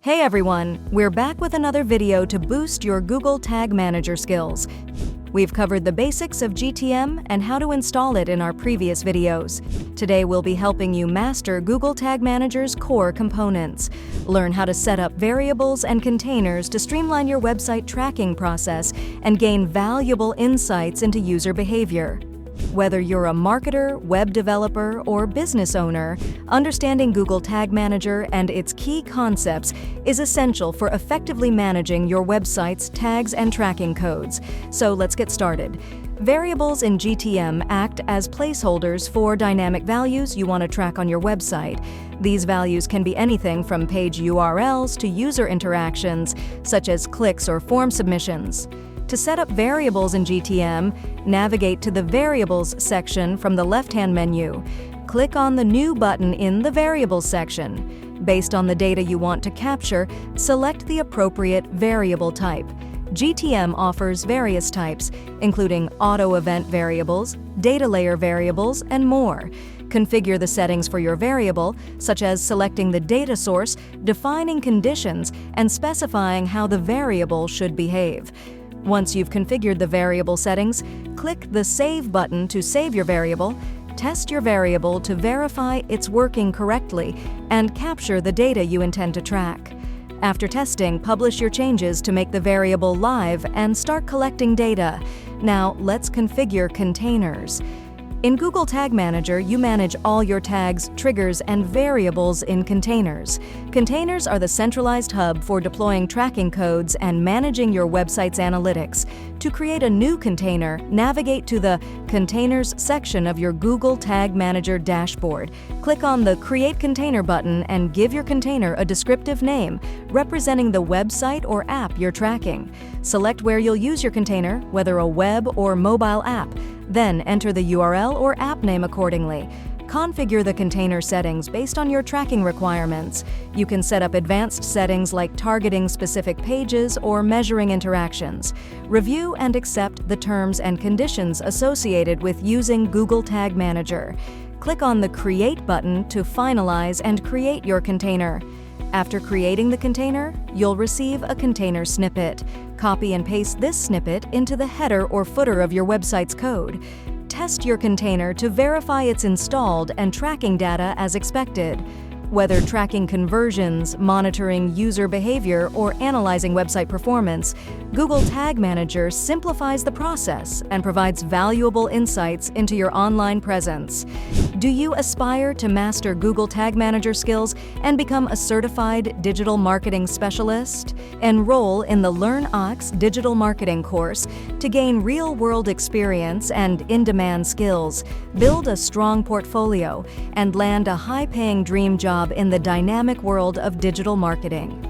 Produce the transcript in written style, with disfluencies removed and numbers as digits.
Hey everyone, we're back with another video to boost your Google Tag Manager skills. We've covered the basics of GTM and how to install it in our previous videos. Today we'll be helping you master Google Tag Manager's core components. Learn how to set up variables and containers to streamline your website tracking process and gain valuable insights into user behavior. Whether you're a marketer, web developer, or business owner, understanding Google Tag Manager and its key concepts is essential for effectively managing your website's tags and tracking codes. So let's get started. Variables in GTM act as placeholders for dynamic values you want to track on your website. These values can be anything from page URLs to user interactions, such as clicks or form submissions. To set up variables in GTM, navigate to the Variables section from the left-hand menu. Click on the New button in the Variables section. Based on the data you want to capture, select the appropriate variable type. GTM offers various types, including auto-event variables, data layer variables, and more. Configure the settings for your variable, such as selecting the data source, defining conditions, and specifying how the variable should behave. Once you've configured the variable settings, click the Save button to save your variable, test your variable to verify it's working correctly, and capture the data you intend to track. After testing, publish your changes to make the variable live and start collecting data. Now, let's configure containers. In Google Tag Manager, you manage all your tags, triggers, and variables in containers. Containers are the centralized hub for deploying tracking codes and managing your website's analytics. To create a new container, navigate to the Containers section of your Google Tag Manager dashboard. Click on the Create Container button and give your container a descriptive name representing the website or app you're tracking. Select where you'll use your container, whether a web or mobile app. Then enter the URL or app name accordingly. Configure the container settings based on your tracking requirements. You can set up advanced settings like targeting specific pages or measuring interactions. Review and accept the terms and conditions associated with using Google Tag Manager. Click on the Create button to finalize and create your container. After creating the container, you'll receive a container snippet. Copy and paste this snippet into the header or footer of your website's code. Test your container to verify it's installed and tracking data as expected. Whether tracking conversions, monitoring user behavior, or analyzing website performance, Google Tag Manager simplifies the process and provides valuable insights into your online presence. Do you aspire to master Google Tag Manager skills and become a certified digital marketing specialist? Enroll in the LearnOx Digital Marketing course to gain real-world experience and in-demand skills, build a strong portfolio, and land a high-paying dream job in the dynamic world of digital marketing.